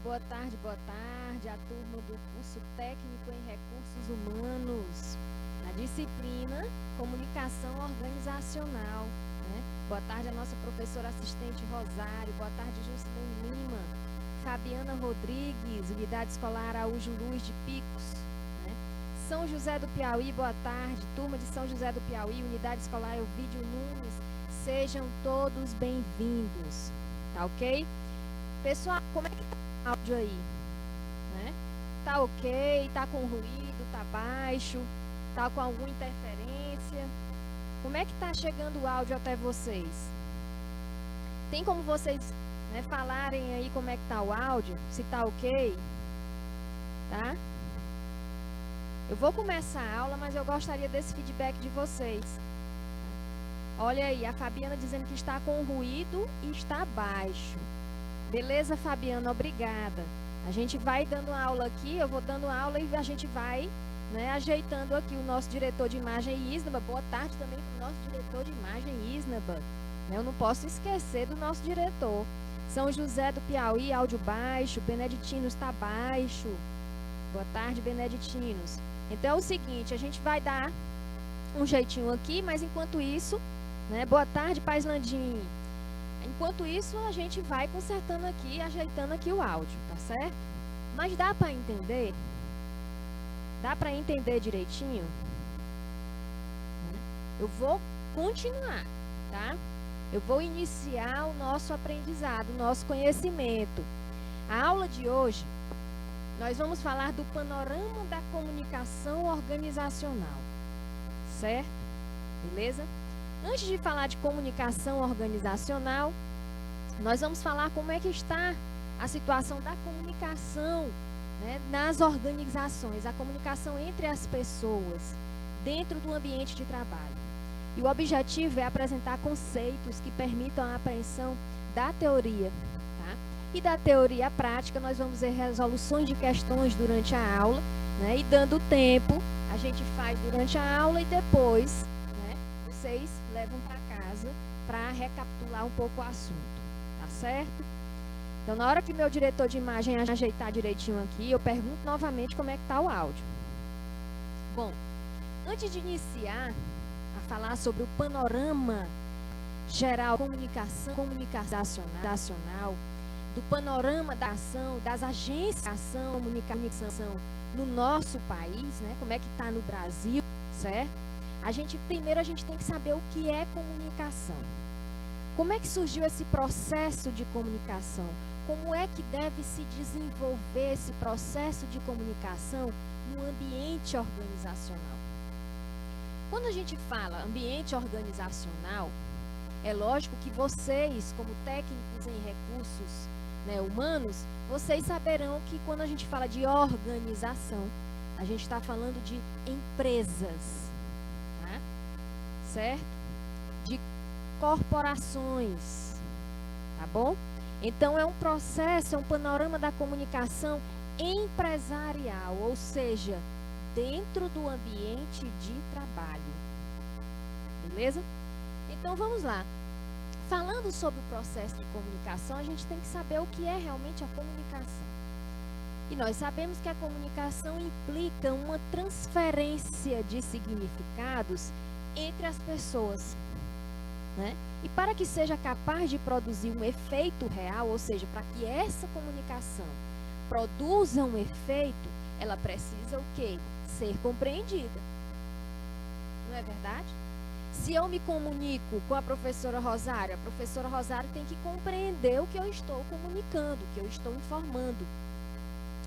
boa tarde, boa tarde, a turma do curso técnico em recursos humanos, na disciplina Comunicação Organizacional, né? Boa tarde a nossa professora assistente Rosário, boa tarde Juscelino Lima, Fabiana Rodrigues, Unidade Escolar Araújo Luz de Picos, né? São José do Piauí, boa tarde, turma de São José do Piauí, Unidade Escolar Elvídio Nunes, sejam todos bem-vindos, tá ok? Pessoal, como é que tá o áudio aí? Né? Tá ok? Tá com ruído? Tá baixo? Tá com alguma interferência? Como é que tá chegando o áudio até vocês? Tem como vocês, né, falarem aí como é que tá o áudio? Se tá ok? Tá? Eu vou começar a aula, mas eu gostaria desse feedback de vocês. Olha aí, a Fabiana dizendo que está com ruído e está baixo. Beleza, Fabiana? Obrigada. A gente vai dando aula aqui, eu vou dando aula e a gente vai, né, ajeitando aqui o nosso diretor de imagem Isnaba. Boa tarde também para o nosso diretor de imagem Isnaba. Eu não posso esquecer do nosso diretor. São José do Piauí, áudio baixo. Beneditinos está baixo. Boa tarde, Beneditinos. Então é o seguinte, a gente vai dar um jeitinho aqui, mas enquanto isso, né, boa tarde, Paislandim. Enquanto isso, a gente vai consertando aqui, ajeitando aqui o áudio, tá certo? Mas dá para entender? Dá para entender direitinho? Eu vou continuar, tá? Eu vou iniciar o nosso aprendizado, o nosso conhecimento. A aula de hoje, nós vamos falar do panorama da comunicação organizacional, certo? Beleza? Antes de falar de comunicação organizacional, nós vamos falar como é que está a situação da comunicação, né, nas organizações, a comunicação entre as pessoas, dentro do ambiente de trabalho. E o objetivo é apresentar conceitos que permitam a apreensão da teoria, tá? E da teoria prática, nós vamos ver resoluções de questões durante a aula, né, e dando tempo, a gente faz durante a aula e depois, né, vocês levam para casa para recapitular um pouco o assunto, tá certo? Então, na hora que meu diretor de imagem ajeitar direitinho aqui, eu pergunto novamente como é que está o áudio. Bom, antes de iniciar a falar sobre o panorama geral da comunicação comunicacional, do panorama da ação, das agências de ação, comunicação no nosso país, né? Como é que está no Brasil, certo? Primeiro a gente tem que saber o que é comunicação. Como é que surgiu esse processo de comunicação? Como é que deve se desenvolver esse processo de comunicação no ambiente organizacional? Quando a gente fala ambiente organizacional, é lógico que vocês, como técnicos em recursos, né, humanos, vocês saberão que quando a gente fala de organização, a gente está falando de empresas, certo? De corporações, tá bom? Então é um processo, é um panorama da comunicação empresarial, ou seja, dentro do ambiente de trabalho. Beleza? Então vamos lá. Falando sobre o processo de comunicação, a gente tem que saber o que é realmente a comunicação. E nós sabemos que a comunicação implica uma transferência de significados entre as pessoas, né? E para que seja capaz de produzir um efeito real, ou seja, para que essa comunicação produza um efeito, ela precisa o quê? Ser compreendida. Não é verdade? Se eu me comunico com a professora Rosário tem que compreender o que eu estou comunicando, o que eu estou informando,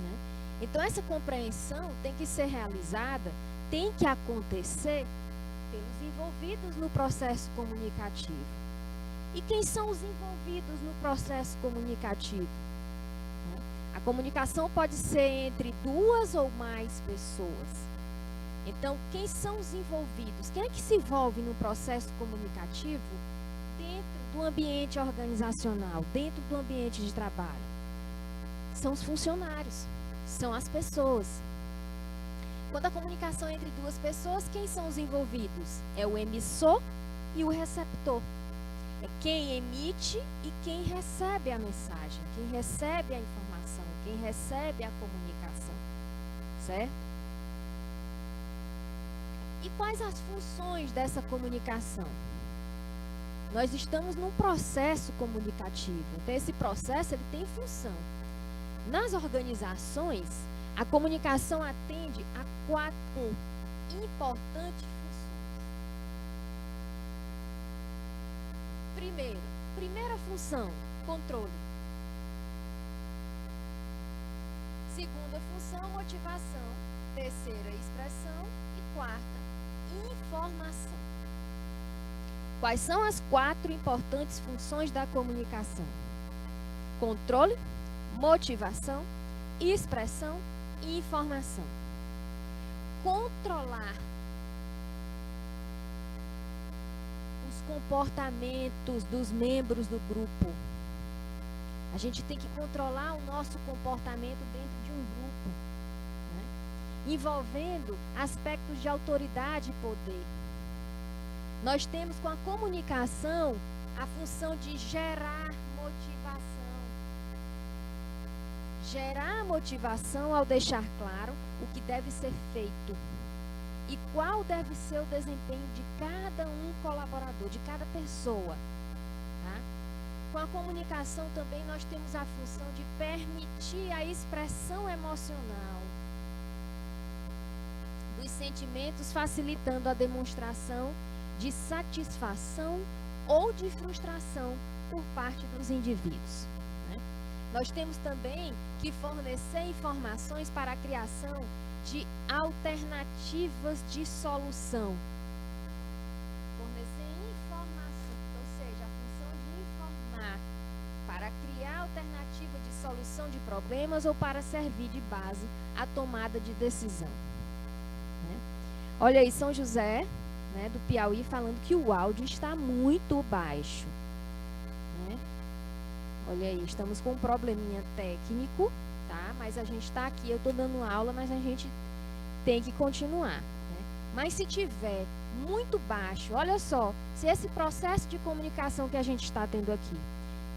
né? Então essa compreensão tem que ser realizada, tem que acontecer pelos envolvidos no processo comunicativo. E quem são os envolvidos no processo comunicativo? A comunicação pode ser entre duas ou mais pessoas. Então, quem são os envolvidos? Quem é que se envolve no processo comunicativo dentro do ambiente organizacional, dentro do ambiente de trabalho? São os funcionários, são as pessoas. Quando a comunicação é entre duas pessoas, quem são os envolvidos? É o emissor e o receptor. É quem emite e quem recebe a mensagem, quem recebe a informação, quem recebe a comunicação, certo? E quais as funções dessa comunicação? Nós estamos num processo comunicativo, então esse processo ele tem função. Nas organizações, a comunicação atende a 4 importantes funções. Primeira função, controle. Segunda função, motivação. Terceira, expressão. E quarta, informação. Quais são as 4 importantes funções da comunicação? Controle, motivação, expressão e informação. Controlar os comportamentos dos membros do grupo. A gente tem que controlar o nosso comportamento dentro de um grupo, né? Envolvendo aspectos de autoridade e poder. Nós temos com a comunicação a função de gerar motivação. Gerar motivação ao deixar claro o que deve ser feito e qual deve ser o desempenho de cada um colaborador, de cada pessoa. Tá? Com a comunicação também nós temos a função de permitir a expressão emocional dos sentimentos, facilitando a demonstração de satisfação ou de frustração por parte dos indivíduos. Né? Nós temos também que fornecer informações para a criação de alternativas de solução. Fornecer informação, ou seja, a função de informar para criar alternativa de solução de problemas ou para servir de base à tomada de decisão. Né? Olha aí, São José, né, do Piauí, falando que o áudio está muito baixo. Né? Olha aí, estamos com um probleminha técnico, tá? Mas a gente está aqui, eu estou dando aula, mas a gente tem que continuar. Né? Mas se tiver muito baixo, olha só, se esse processo de comunicação que a gente está tendo aqui,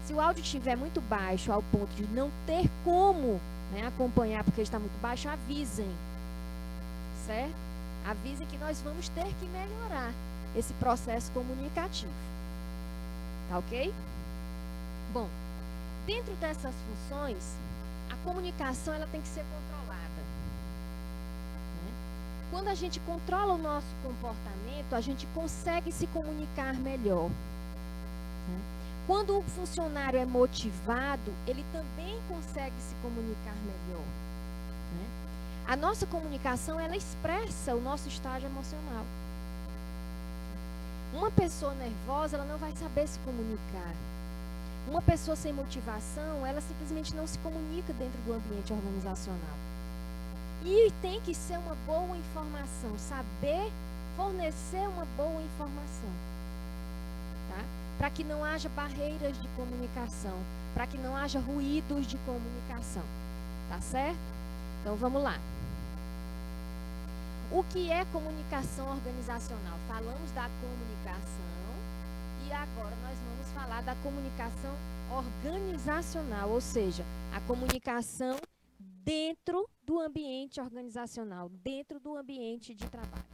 se o áudio estiver muito baixo ao ponto de não ter como, né, acompanhar porque está muito baixo, avisem, certo? Avisem que nós vamos ter que melhorar esse processo comunicativo. Tá ok? Bom, dentro dessas funções, a comunicação ela tem que ser controlada. Né? Quando a gente controla o nosso comportamento, a gente consegue se comunicar melhor. Né? Quando o funcionário é motivado, ele também consegue se comunicar melhor. Né? A nossa comunicação, ela expressa o nosso estágio emocional. Uma pessoa nervosa, ela não vai saber se comunicar. Uma pessoa sem motivação, ela simplesmente não se comunica dentro do ambiente organizacional. E tem que ser uma boa informação, saber fornecer uma boa informação. Tá? Para que não haja barreiras de comunicação, para que não haja ruídos de comunicação. Tá certo? Então, vamos lá. O que é comunicação organizacional? Falamos da comunicação e agora nós vamos falar da comunicação organizacional, ou seja, a comunicação dentro do ambiente organizacional, dentro do ambiente de trabalho.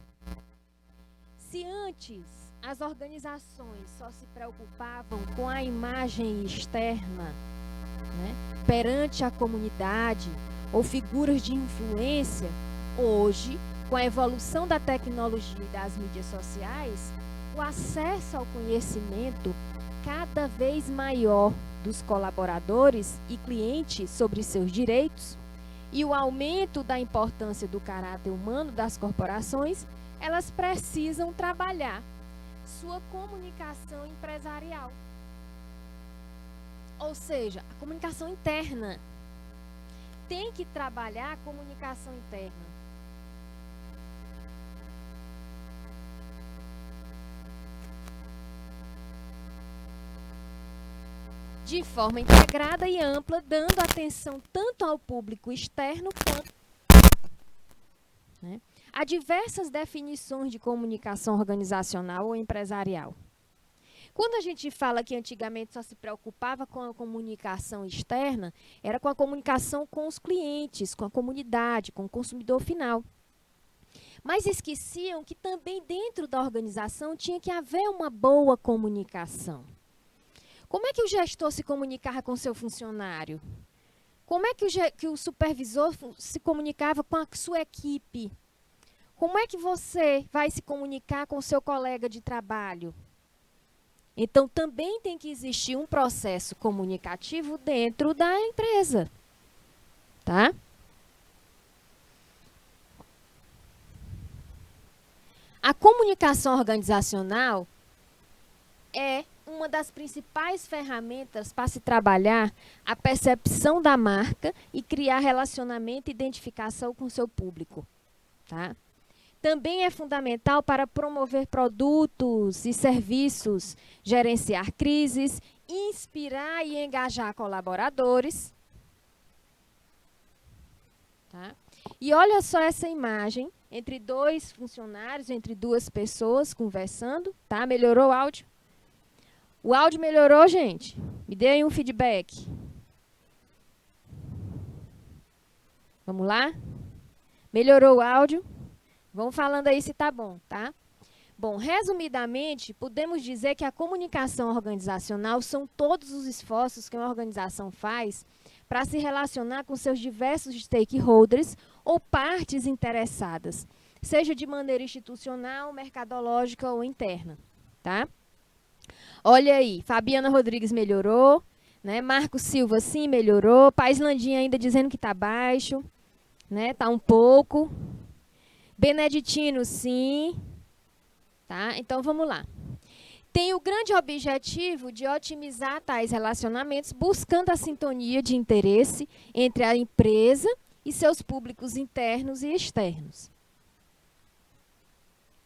Se antes as organizações só se preocupavam com a imagem externa, né, perante a comunidade ou figuras de influência, hoje, com a evolução da tecnologia e das mídias sociais, o acesso ao conhecimento cada vez maior dos colaboradores e clientes sobre seus direitos e o aumento da importância do caráter humano das corporações, elas precisam trabalhar sua comunicação empresarial. Ou seja, a comunicação interna. Tem que trabalhar a comunicação interna. De forma integrada e ampla, dando atenção tanto ao público externo quanto, né, a diversas definições de comunicação organizacional ou empresarial. Quando a gente fala que antigamente só se preocupava com a comunicação externa, era com a comunicação com os clientes, com a comunidade, com o consumidor final. Mas esqueciam que também dentro da organização tinha que haver uma boa comunicação. Como é que o gestor se comunicava com seu funcionário? Como é que o supervisor se comunicava com a sua equipe? Como é que você vai se comunicar com o seu colega de trabalho? Então, também tem que existir um processo comunicativo dentro da empresa, tá? A comunicação organizacional é uma das principais ferramentas para se trabalhar a percepção da marca e criar relacionamento e identificação com o seu público, tá? Também é fundamental para promover produtos e serviços, gerenciar crises, inspirar e engajar colaboradores. Tá? E olha só essa imagem, entre dois funcionários, entre duas pessoas conversando. Tá? Melhorou o áudio? O áudio melhorou, gente? Me dê aí um feedback. Vamos lá? Melhorou o áudio? Vão falando aí se tá bom, tá? Bom, resumidamente, podemos dizer que a comunicação organizacional são todos os esforços que uma organização faz para se relacionar com seus diversos stakeholders ou partes interessadas, seja de maneira institucional, mercadológica ou interna, tá? Olha aí, Fabiana Rodrigues melhorou, né? Marco Silva sim melhorou, Paislandinha ainda dizendo que tá baixo, né? Tá um pouco. Beneditino, sim. Tá? Então, vamos lá. Tem o grande objetivo de otimizar tais relacionamentos, buscando a sintonia de interesse entre a empresa e seus públicos internos e externos.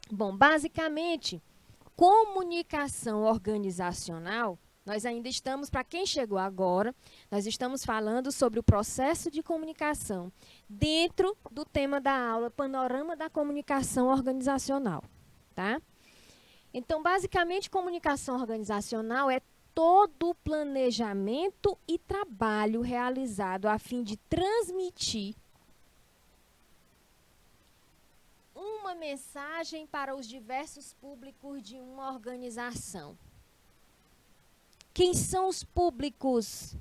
Bom, basicamente, comunicação organizacional, nós ainda estamos, para quem chegou agora, nós estamos falando sobre o processo de comunicação dentro do tema da aula, Panorama da Comunicação Organizacional, tá? Então, basicamente, comunicação organizacional é todo o planejamento e trabalho realizado a fim de transmitir uma mensagem para os diversos públicos de uma organização. Quem são os públicos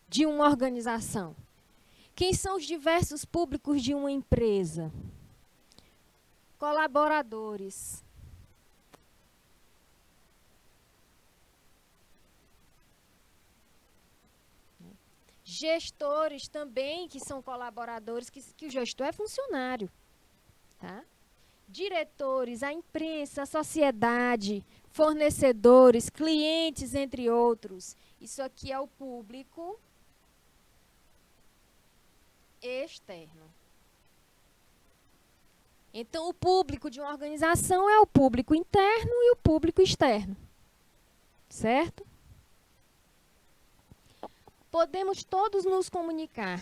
de uma organização? Quem são os diversos públicos de uma empresa? Colaboradores. Gestores também, que são colaboradores, que o gestor é funcionário. Tá? Diretores, a imprensa, a sociedade, fornecedores, clientes, entre outros. Isso aqui é o público externo. Então, o público de uma organização é o público interno e o público externo. Certo? Podemos todos nos comunicar.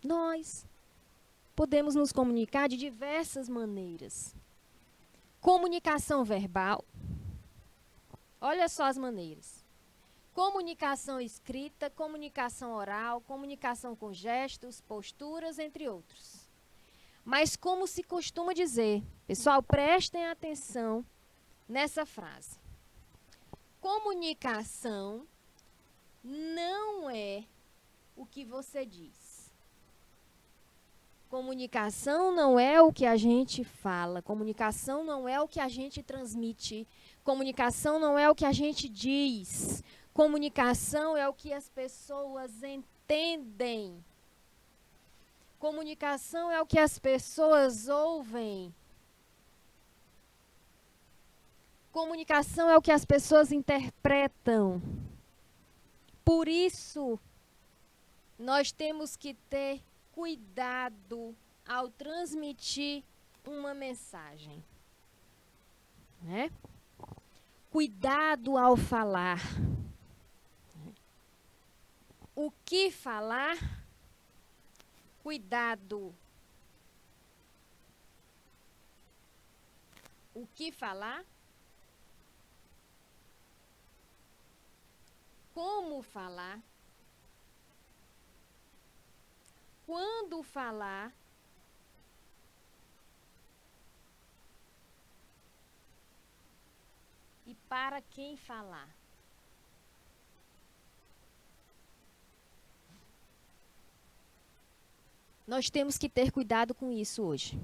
Nós podemos nos comunicar de diversas maneiras. Comunicação verbal. Olha só as maneiras. Comunicação escrita, comunicação oral, comunicação com gestos, posturas, entre outros. Mas como se costuma dizer, pessoal, prestem atenção nessa frase. Comunicação não é o que você diz. Comunicação não é o que a gente fala. Comunicação não é o que a gente transmite. Comunicação não é o que a gente diz. Comunicação é o que as pessoas entendem. Comunicação é o que as pessoas ouvem. Comunicação é o que as pessoas interpretam. Por isso, nós temos que ter cuidado ao transmitir uma mensagem. Né? Cuidado ao falar. O que falar? Cuidado. O que falar? como falar, quando falar, e para quem falar. Nós temos que ter cuidado com isso hoje.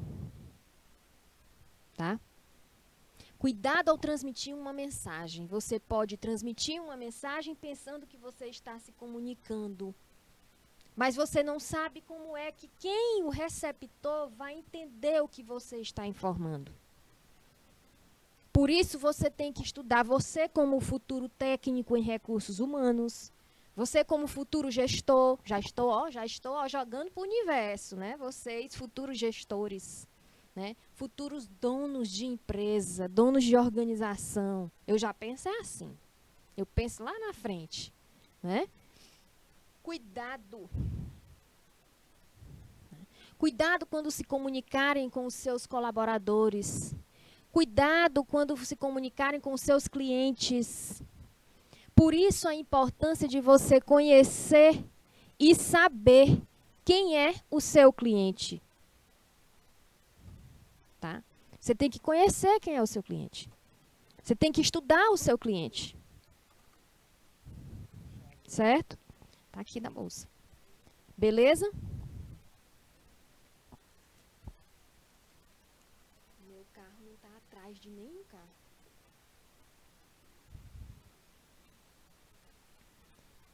Tá? Cuidado ao transmitir uma mensagem. Você pode transmitir uma mensagem pensando que você está se comunicando. Mas você não sabe como é que quem, o receptor, vai entender o que você está informando. Por isso você tem que estudar, você como futuro técnico em recursos humanos, você como futuro gestor, já estou jogando para o universo, né? Vocês, futuros gestores, né? Futuros donos de empresa, donos de organização. Eu já penso assim. Eu penso lá na frente, né? Cuidado. Cuidado quando se comunicarem com os seus colaboradores. Cuidado quando se comunicarem com os seus clientes. Por isso a importância de você conhecer e saber quem é o seu cliente. Tá? Você tem que conhecer quem é o seu cliente. Você tem que estudar o seu cliente. Certo? Tá aqui na bolsa. Beleza? Meu carro não está atrás de nenhum carro.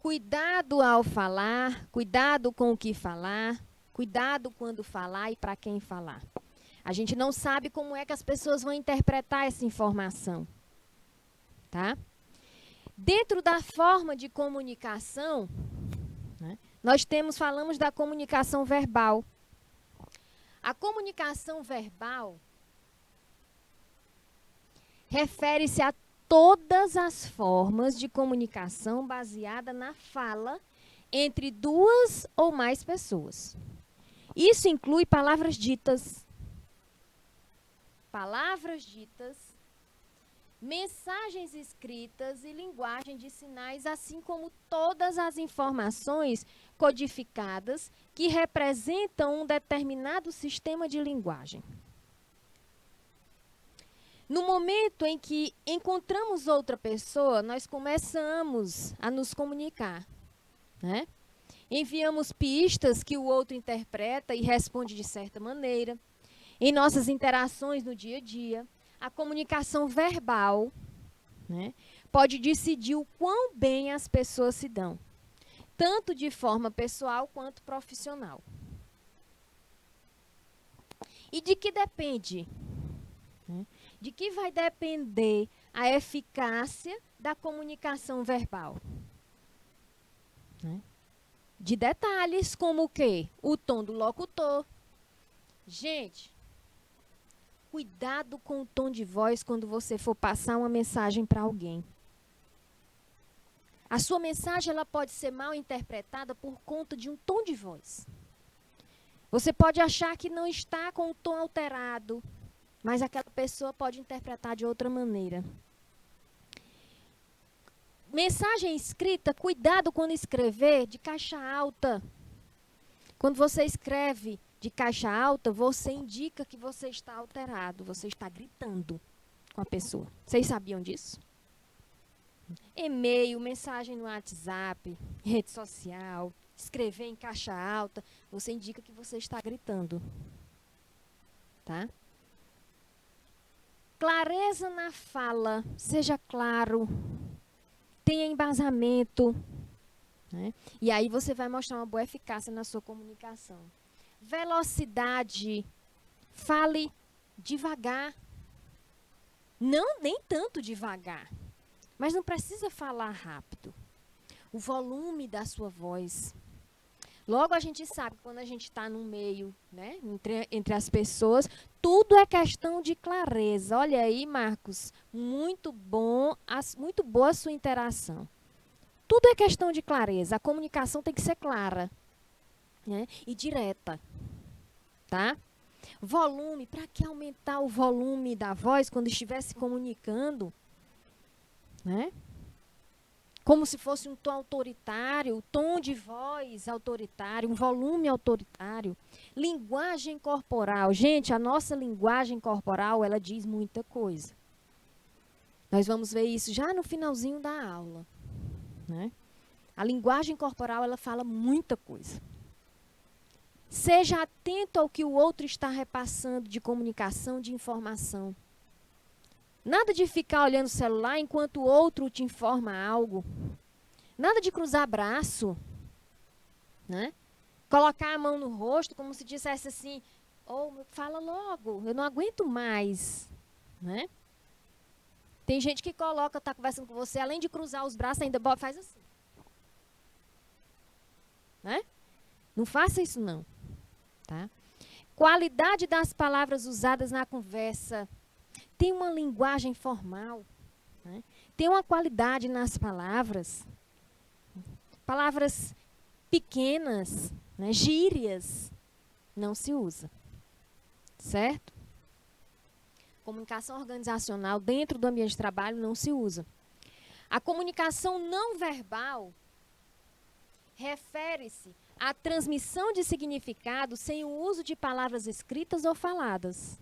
Cuidado ao falar, cuidado com o que falar, cuidado quando falar e para quem falar. A gente não sabe como é que as pessoas vão interpretar essa informação. Tá? Dentro da forma de comunicação, né, nós falamos da comunicação verbal. A comunicação verbal refere-se a todas as formas de comunicação baseada na fala entre duas ou mais pessoas. Isso inclui palavras ditas, mensagens escritas e linguagem de sinais, assim como todas as informações codificadas que representam um determinado sistema de linguagem. No momento em que encontramos outra pessoa, nós começamos a nos comunicar, né? Enviamos pistas que o outro interpreta e responde de certa maneira. Em nossas interações no dia a dia, a comunicação verbal, né, pode decidir o quão bem as pessoas se dão, tanto de forma pessoal quanto profissional. E de que depende? De que vai depender a eficácia da comunicação verbal? De detalhes como o quê? O tom do locutor. Gente, cuidado com o tom de voz quando você for passar uma mensagem para alguém. A sua mensagem ela pode ser mal interpretada por conta de um tom de voz. Você pode achar que não está com o tom alterado, mas aquela pessoa pode interpretar de outra maneira. Mensagem escrita, cuidado quando escrever de caixa alta. Quando você escreve de caixa alta, você indica que você está alterado, você está gritando com a pessoa. Vocês sabiam disso? E-mail, mensagem no WhatsApp, rede social, escrever em caixa alta, você indica que você está gritando. Tá? Clareza na fala, seja claro, tenha embasamento, né? E aí você vai mostrar uma boa eficácia na sua comunicação. Velocidade, fale devagar, não nem tanto devagar, mas não precisa falar rápido. O volume da sua voz. Logo a gente sabe, quando a gente está no meio, né, entre as pessoas, tudo é questão de clareza. Olha aí, Marcos, muito boa a sua interação. Tudo é questão de clareza. A comunicação tem que ser clara, né, e direta. Tá? Volume, para que aumentar o volume da voz quando estiver se comunicando? Né? como se fosse um tom autoritário, tom de voz autoritário, um volume autoritário. Linguagem corporal. Gente, a nossa linguagem corporal, ela diz muita coisa. Nós vamos ver isso já no finalzinho da aula, né? A linguagem corporal, ela fala muita coisa. Seja atento ao que o outro está repassando de comunicação, de informação. Nada de ficar olhando o celular enquanto o outro te informa algo. Nada de cruzar braço, né? Colocar a mão no rosto como se dissesse assim, fala logo, eu não aguento mais, né? Tem gente que coloca, está conversando com você, além de cruzar os braços, ainda faz assim. Né? Não faça isso não. Tá? Qualidade das palavras usadas na conversa. Tem uma linguagem formal. Né? Tem uma qualidade nas palavras. Palavras pequenas, né? Gírias, não se usa. Certo? Comunicação organizacional dentro do ambiente de trabalho não se usa. A comunicação não verbal refere-se à transmissão de significado sem o uso de palavras escritas ou faladas.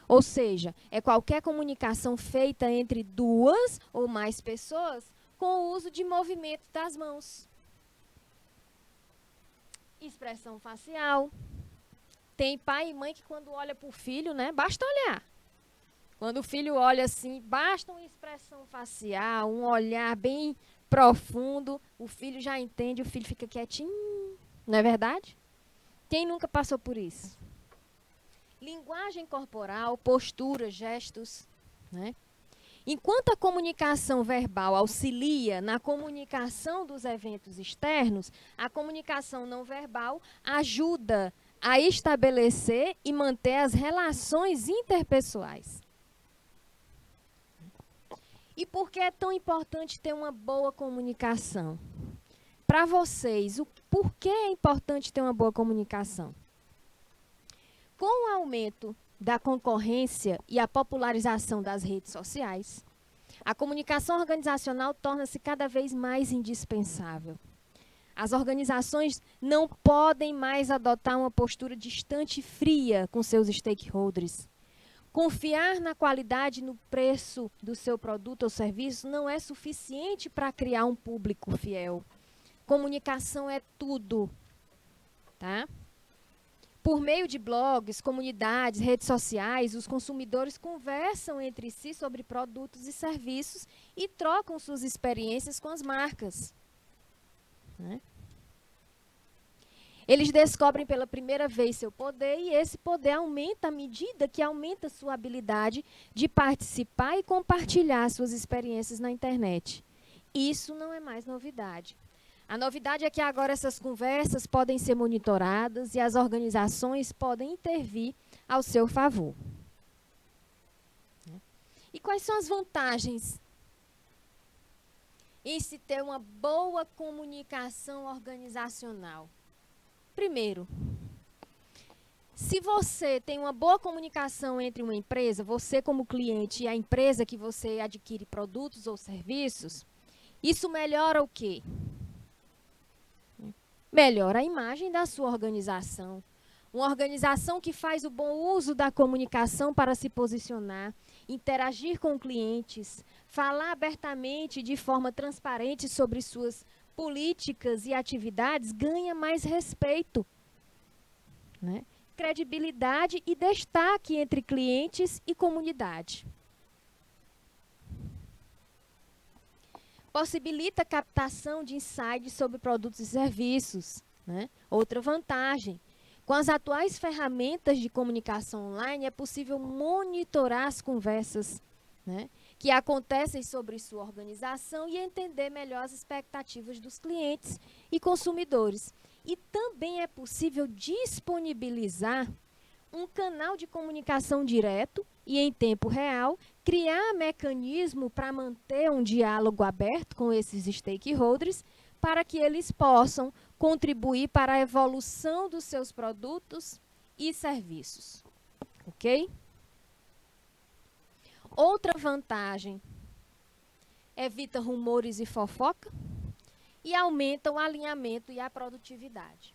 Ou seja, é qualquer comunicação feita entre duas ou mais pessoas com o uso de movimento das mãos. Expressão facial. Tem pai e mãe que quando olha para o filho, né, basta olhar. Quando o filho olha assim, basta uma expressão facial, um olhar bem profundo, o filho já entende, o filho fica quietinho. Não é verdade? Quem nunca passou por isso? Linguagem corporal, postura, gestos, né? Enquanto a comunicação verbal auxilia na comunicação dos eventos externos, a comunicação não verbal ajuda a estabelecer e manter as relações interpessoais. E por que é tão importante ter uma boa comunicação? Para vocês, por que é importante ter uma boa comunicação? Com o aumento da concorrência e a popularização das redes sociais, a comunicação organizacional torna-se cada vez mais indispensável. As organizações não podem mais adotar uma postura distante e fria com seus stakeholders. Confiar na qualidade e no preço do seu produto ou serviço não é suficiente para criar um público fiel. Comunicação é tudo, tá? Por meio de blogs, comunidades, redes sociais, os consumidores conversam entre si sobre produtos e serviços e trocam suas experiências com as marcas. Né? Eles descobrem pela primeira vez seu poder e esse poder aumenta à medida que aumenta sua habilidade de participar e compartilhar suas experiências na internet. Isso não é mais novidade. A novidade é que agora essas conversas podem ser monitoradas e as organizações podem intervir ao seu favor. E quais são as vantagens em se ter uma boa comunicação organizacional? Primeiro, se você tem uma boa comunicação entre uma empresa, você como cliente e a empresa que você adquire produtos ou serviços, isso melhora o quê? Melhora a imagem da sua organização. Uma organização que faz o bom uso da comunicação para se posicionar, interagir com clientes, falar abertamente de forma transparente sobre suas políticas e atividades, ganha mais respeito, né? Credibilidade e destaque entre clientes e comunidade. Possibilita a captação de insights sobre produtos e serviços, né? Outra vantagem. Com as atuais ferramentas de comunicação online, é possível monitorar as conversas, né, que acontecem sobre sua organização e entender melhor as expectativas dos clientes e consumidores. E também é possível disponibilizar um canal de comunicação direto e em tempo real, criar mecanismo para manter um diálogo aberto com esses stakeholders, para que eles possam contribuir para a evolução dos seus produtos e serviços. Ok? Outra vantagem, evita rumores e fofoca. e aumenta o alinhamento e a produtividade.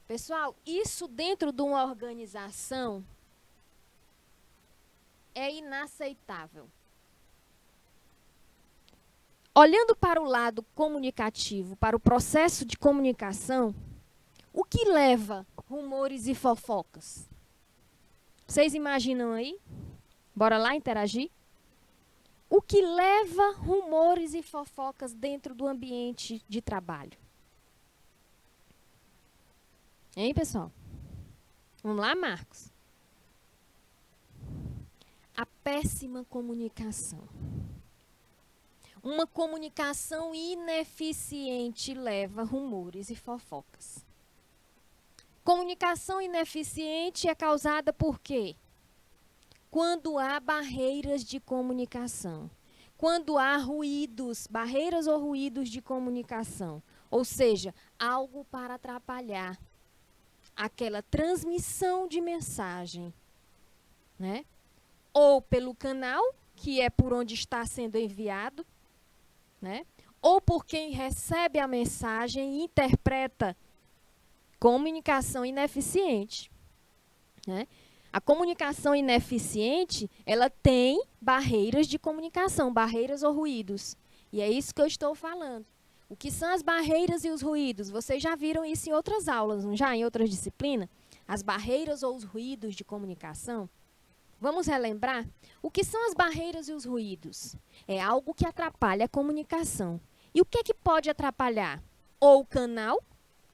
Pessoal, isso dentro de uma organização é inaceitável. Olhando para o lado comunicativo, para o processo de comunicação, o que leva rumores e fofocas? Vocês imaginam aí? Bora lá interagir? O que leva rumores e fofocas dentro do ambiente de trabalho? Hein, pessoal? Vamos lá, Marcos? A péssima comunicação. Uma comunicação ineficiente leva rumores e fofocas. Comunicação ineficiente é causada por quê? Quando há barreiras de comunicação. Quando há ruídos, barreiras ou ruídos de comunicação. Ou seja, algo para atrapalhar aquela transmissão de mensagem, né? Ou pelo canal, que é por onde está sendo enviado, né? Ou por quem recebe a mensagem e interpreta. Comunicação ineficiente, né? A comunicação ineficiente, ela tem barreiras de comunicação, barreiras ou ruídos. E é isso que eu estou falando. O que são as barreiras e os ruídos? Vocês já viram isso em outras aulas, não já? Em outras disciplinas? As barreiras ou os ruídos de comunicação? Vamos relembrar? O que são as barreiras e os ruídos? É algo que atrapalha a comunicação. E o que é que pode atrapalhar? Ou o canal,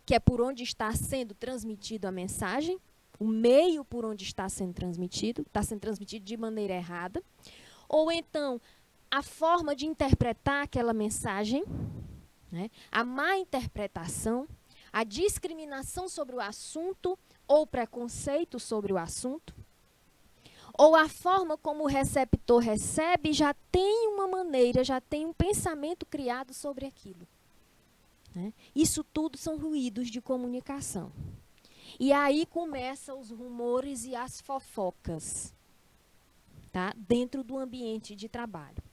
que é por onde está sendo transmitido a mensagem, o meio por onde está sendo transmitido de maneira errada, ou então a forma de interpretar aquela mensagem, né? A má interpretação, a discriminação sobre o assunto ou preconceito sobre o assunto, ou a forma como o receptor recebe já tem uma maneira, já tem um pensamento criado sobre aquilo. Né? Isso tudo são ruídos de comunicação. E aí começam os rumores e as fofocas, tá? Dentro do ambiente de trabalho.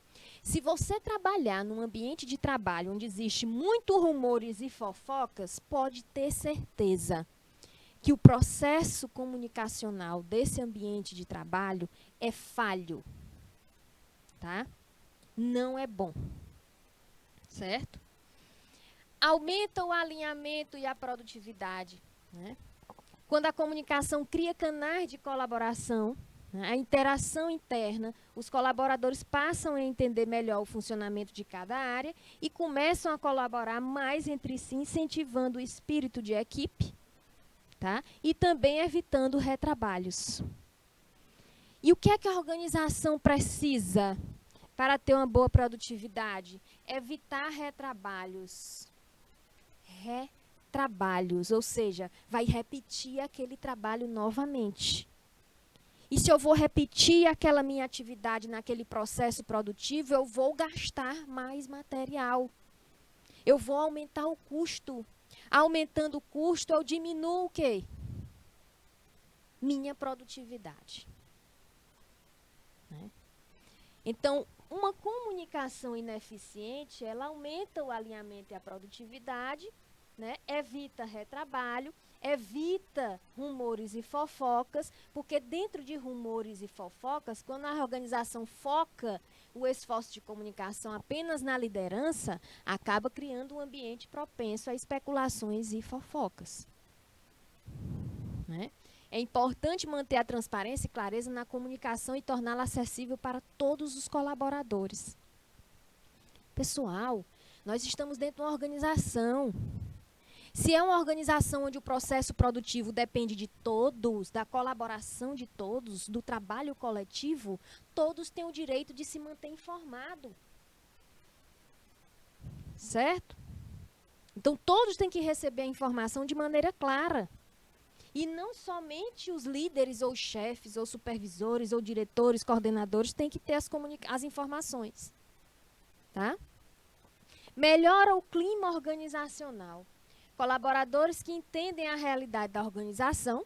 Se você trabalhar num ambiente de trabalho onde existe muito rumores e fofocas, pode ter certeza que o processo comunicacional desse ambiente de trabalho é falho, tá? Não é bom, certo? Aumenta o alinhamento e a produtividade, né? Quando a comunicação cria canais de colaboração, né, a interação interna, os colaboradores passam a entender melhor o funcionamento de cada área e começam a colaborar mais entre si, incentivando o espírito de equipe, tá? E também evitando retrabalhos. E o que é que a organização precisa para ter uma boa produtividade? Evitar retrabalhos. Retrabalhos, ou seja, vai repetir aquele trabalho novamente. E se eu vou repetir aquela minha atividade naquele processo produtivo, eu vou gastar mais material. Eu vou aumentar o custo. Aumentando o custo, eu diminuo o quê? Minha produtividade. Né? Então, uma comunicação ineficiente, ela aumenta o alinhamento e a produtividade, né? Evita retrabalho, evita rumores e fofocas, porque dentro de rumores e fofocas, quando a organização foca o esforço de comunicação apenas na liderança, acaba criando um ambiente propenso a especulações e fofocas. Né? É importante manter a transparência e clareza na comunicação e torná-la acessível para todos os colaboradores. Pessoal, nós estamos dentro de uma organização. Se é uma organização onde o processo produtivo depende de todos, da colaboração de todos, do trabalho coletivo, todos têm o direito de se manter informado. Certo? Então, todos têm que receber a informação de maneira clara. E não somente os líderes, ou chefes, ou supervisores, ou diretores, coordenadores têm que ter as informações. Tá? Melhora o clima organizacional. Colaboradores que entendem a realidade da organização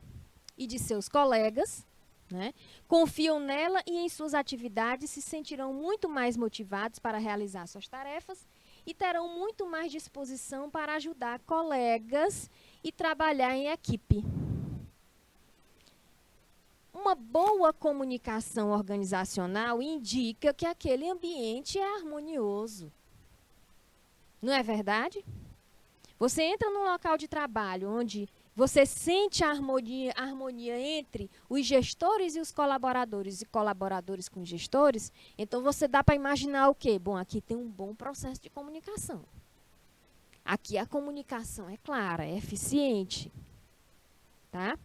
e de seus colegas, né, confiam nela e em suas atividades, se sentirão muito mais motivados para realizar suas tarefas e terão muito mais disposição para ajudar colegas e trabalhar em equipe. Uma boa comunicação organizacional indica que aquele ambiente é harmonioso. Não é verdade? Você entra num local de trabalho onde você sente a harmonia entre os gestores e os colaboradores, e colaboradores com gestores, então você dá para imaginar o quê? Bom, aqui tem um bom processo de comunicação. Aqui a comunicação é clara, é eficiente. Tá?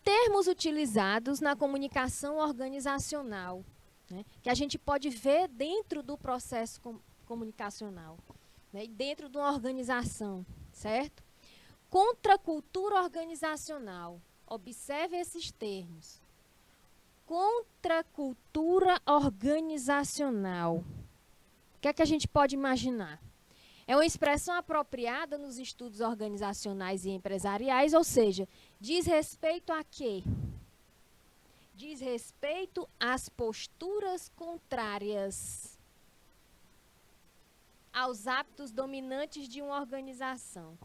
Termos utilizados na comunicação organizacional, né, que a gente pode ver dentro do processo comunicacional, né, dentro de uma organização, certo? Contracultura organizacional. Observe esses termos. Contracultura organizacional. O que é que a gente pode imaginar? É uma expressão apropriada nos estudos organizacionais e empresariais, ou seja, diz respeito a quê? Diz respeito às posturas contrárias aos hábitos dominantes de uma organização.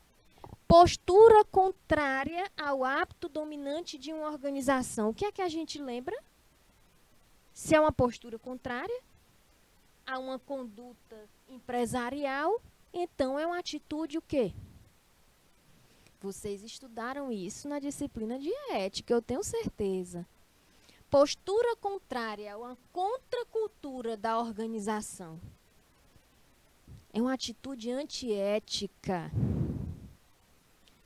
Postura contrária ao hábito dominante de uma organização. O que é que a gente lembra? Se é uma postura contrária a uma conduta empresarial, então é uma atitude o quê? Vocês estudaram isso na disciplina de ética, eu tenho certeza. Postura contrária a uma contracultura da organização. É uma atitude antiética.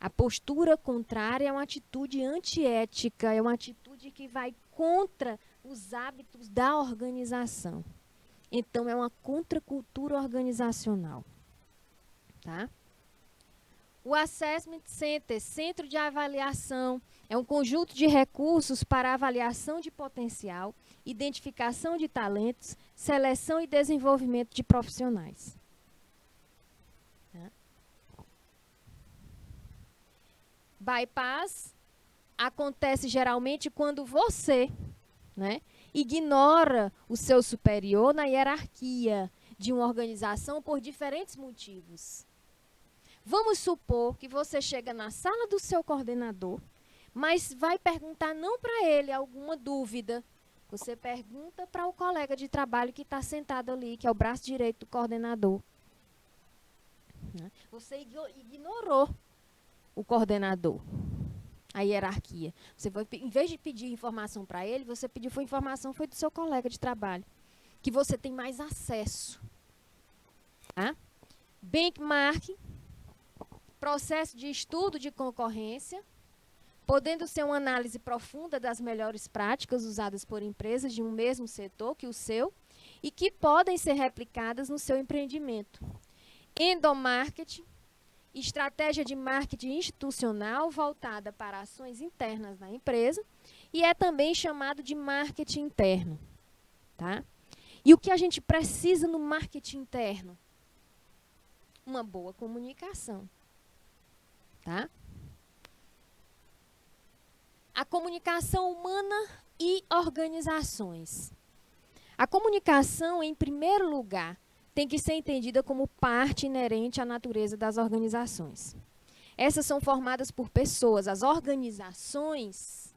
A postura contrária é uma atitude antiética, é uma atitude que vai contra os hábitos da organização. Então, é uma contracultura organizacional. Tá? O Assessment Center, Centro de Avaliação, é um conjunto de recursos para avaliação de potencial, identificação de talentos, seleção e desenvolvimento de profissionais. Tá? Bypass acontece geralmente quando você, né, ignora o seu superior na hierarquia de uma organização por diferentes motivos. Vamos supor que você chega na sala do seu coordenador, mas vai perguntar não para ele alguma dúvida. Você pergunta para o colega de trabalho que está sentado ali, que é o braço direito do coordenador. Você ignorou o coordenador, a hierarquia. Você foi, em vez de pedir informação para ele, você pediu informação foi do seu colega de trabalho, que você tem mais acesso. Tá? Benchmarking, processo de estudo de concorrência, podendo ser uma análise profunda das melhores práticas usadas por empresas de um mesmo setor que o seu e que podem ser replicadas no seu empreendimento. Endomarketing, estratégia de marketing institucional voltada para ações internas da empresa e é também chamado de marketing interno. Tá? E o que a gente precisa no marketing interno? Uma boa comunicação. Tá? A comunicação humana e organizações. A comunicação, em primeiro lugar, tem que ser entendida como parte inerente à natureza das organizações. Essas são formadas por pessoas. As organizações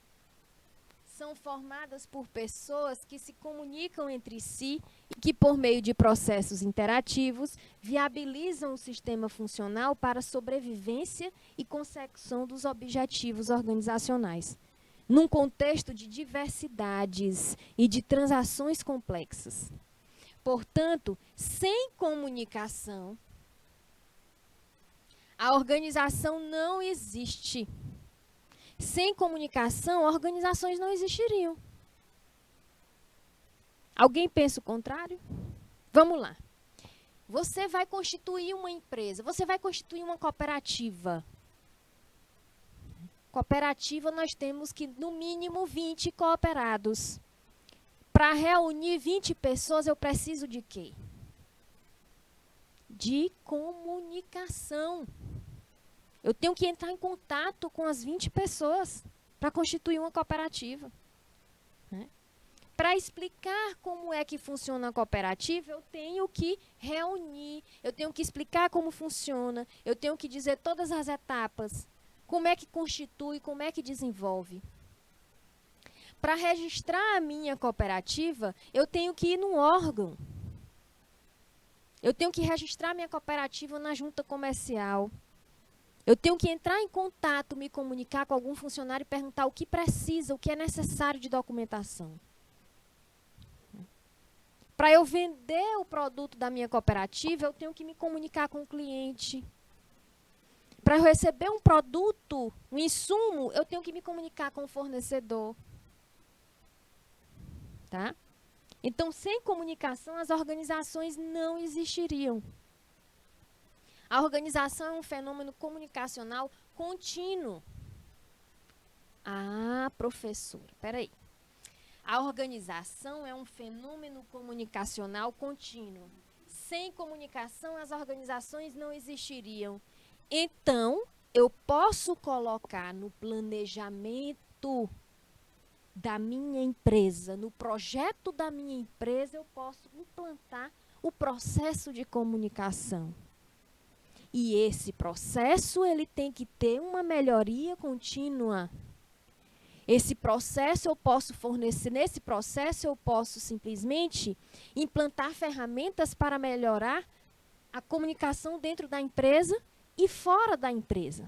são formadas por pessoas que se comunicam entre si e que, por meio de processos interativos, viabilizam o sistema funcional para a sobrevivência e consecução dos objetivos organizacionais, num contexto de diversidades e de transações complexas. Portanto, sem comunicação, a organização não existe. Sem comunicação, organizações não existiriam. Alguém pensa o contrário? Vamos lá. Você vai constituir uma empresa, você vai constituir uma cooperativa. Cooperativa, nós temos que, no mínimo, 20 cooperados. Para reunir 20 pessoas, eu preciso de quê? De comunicação. Eu tenho que entrar em contato com as 20 pessoas para constituir uma cooperativa. Né? Para explicar como é que funciona a cooperativa, eu tenho que reunir, eu tenho que explicar como funciona, eu tenho que dizer todas as etapas, como é que constitui, como é que desenvolve. Para registrar a minha cooperativa, eu tenho que ir num órgão. Eu tenho que registrar minha cooperativa na junta comercial. Eu tenho que entrar em contato, me comunicar com algum funcionário e perguntar o que precisa, o que é necessário de documentação. Para eu vender o produto da minha cooperativa, eu tenho que me comunicar com o cliente. Para eu receber um produto, um insumo, eu tenho que me comunicar com o fornecedor. Tá? Então, sem comunicação, as organizações não existiriam. A organização é um fenômeno comunicacional contínuo. Ah, professora, peraí. A organização é um fenômeno comunicacional contínuo. Sem comunicação, as organizações não existiriam. Então, eu posso colocar no planejamento da minha empresa, no projeto da minha empresa, eu posso implantar o processo de comunicação. E esse processo, ele tem que ter uma melhoria contínua. Esse processo eu posso fornecer, nesse processo eu posso simplesmente implantar ferramentas para melhorar a comunicação dentro da empresa e fora da empresa.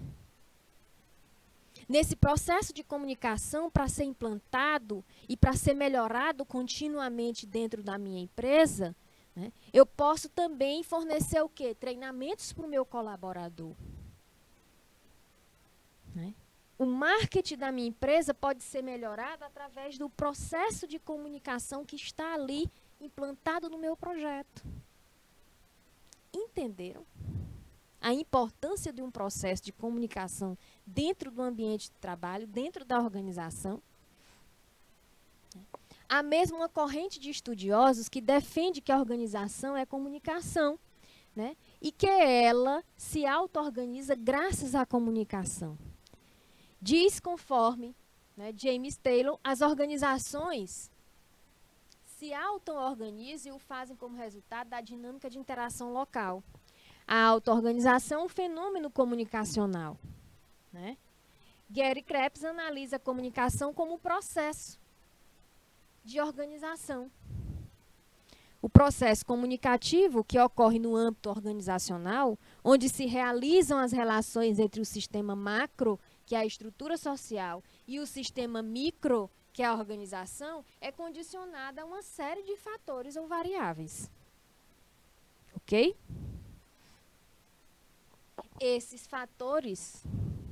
Nesse processo de comunicação, para ser implantado e para ser melhorado continuamente dentro da minha empresa, né, eu posso também fornecer o quê? Treinamentos para o meu colaborador. Né? O marketing da minha empresa pode ser melhorado através do processo de comunicação que está ali implantado no meu projeto. Entenderam? A importância de um processo de comunicação dentro do ambiente de trabalho, dentro da organização. Há mesmo uma corrente de estudiosos que defende que a organização é comunicação, né? E que ela se auto-organiza graças à comunicação. Diz conforme, né, James Taylor, as organizações se auto-organizam e o fazem como resultado da dinâmica de interação local. A auto-organização é um fenômeno comunicacional. Né? Gary Krebs analisa a comunicação como um processo de organização. O processo comunicativo que ocorre no âmbito organizacional, onde se realizam as relações entre o sistema macro, que é a estrutura social, e o sistema micro, que é a organização, é condicionado a uma série de fatores ou variáveis. Ok? Esses fatores,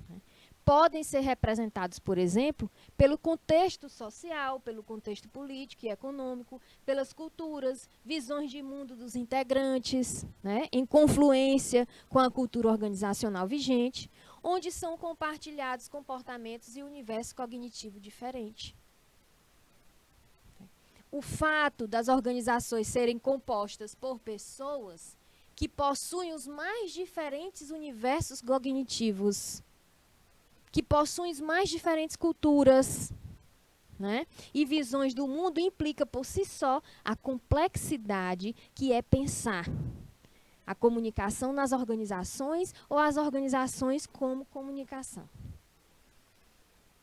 né, podem ser representados, por exemplo, pelo contexto social, pelo contexto político e econômico, pelas culturas, visões de mundo dos integrantes, né, em confluência com a cultura organizacional vigente, onde são compartilhados comportamentos e universo cognitivo diferente. O fato das organizações serem compostas por pessoas que possuem os mais diferentes universos cognitivos, que possuem as mais diferentes culturas, né, e visões do mundo, implica por si só a complexidade que é pensar a comunicação nas organizações ou as organizações como comunicação.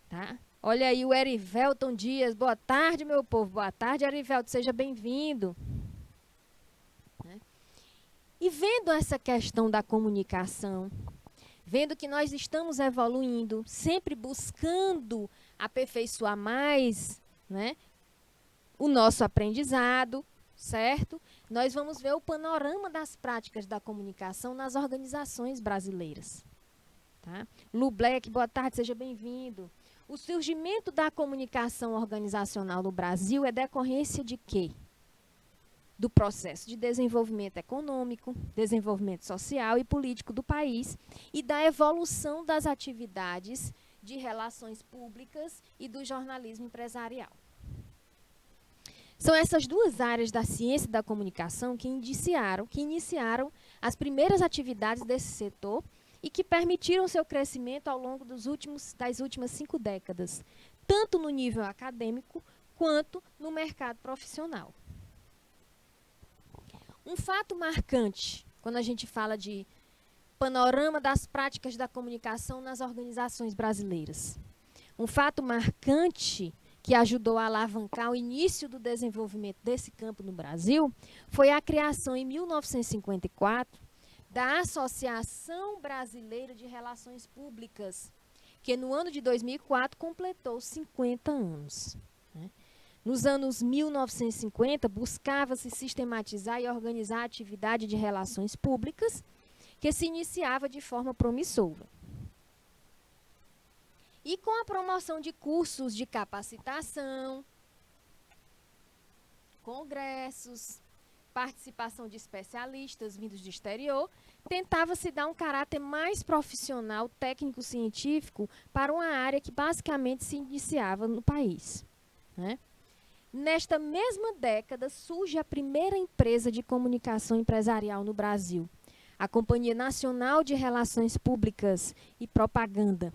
Tá? Olha aí o Erivelton Dias. Boa tarde, meu povo. Boa tarde, Erivelton. Seja bem-vindo. E vendo essa questão da comunicação, vendo que nós estamos evoluindo, sempre buscando aperfeiçoar mais, né, o nosso aprendizado, certo? Nós vamos ver o panorama das práticas da comunicação nas organizações brasileiras. Tá? Lu Black, boa tarde, seja bem-vindo. O surgimento da comunicação organizacional no Brasil é decorrência de quê? Do processo de desenvolvimento econômico, desenvolvimento social e político do país e da evolução das atividades de relações públicas e do jornalismo empresarial. São essas duas áreas da ciência da comunicação que iniciaram as primeiras atividades desse setor e que permitiram seu crescimento ao longo das últimas 5 décadas, tanto no nível acadêmico quanto no mercado profissional. Um fato marcante, quando a gente fala de panorama das práticas da comunicação nas organizações brasileiras. Um fato marcante que ajudou a alavancar o início do desenvolvimento desse campo no Brasil foi a criação, em 1954, da Associação Brasileira de Relações Públicas, que no ano de 2004 completou 50 anos. Nos anos 1950, buscava-se sistematizar e organizar a atividade de relações públicas, que se iniciava de forma promissora. E com a promoção de cursos de capacitação, congressos, participação de especialistas vindos do exterior, tentava-se dar um caráter mais profissional, técnico-científico, para uma área que basicamente se iniciava no país, né? Nesta mesma década, surge a primeira empresa de comunicação empresarial no Brasil, a Companhia Nacional de Relações Públicas e Propaganda,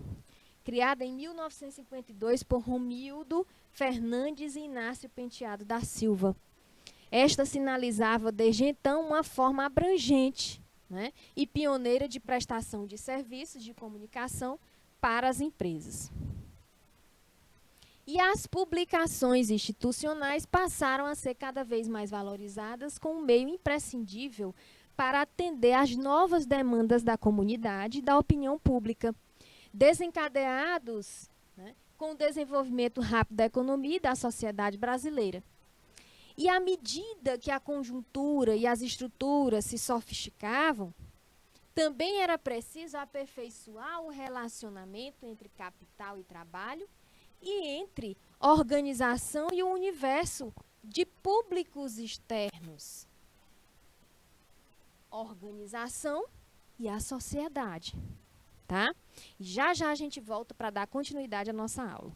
criada em 1952 por Romildo Fernandes e Inácio Penteado da Silva. Esta sinalizava desde então uma forma abrangente, né, e pioneira de prestação de serviços de comunicação para as empresas. E as publicações institucionais passaram a ser cada vez mais valorizadas como um meio imprescindível para atender às novas demandas da comunidade e da opinião pública, desencadeados, né, com o desenvolvimento rápido da economia e da sociedade brasileira. E à medida que a conjuntura e as estruturas se sofisticavam, também era preciso aperfeiçoar o relacionamento entre capital e trabalho e entre organização e o universo de públicos externos. Organização e a sociedade, tá? E já já a gente volta para dar continuidade à nossa aula.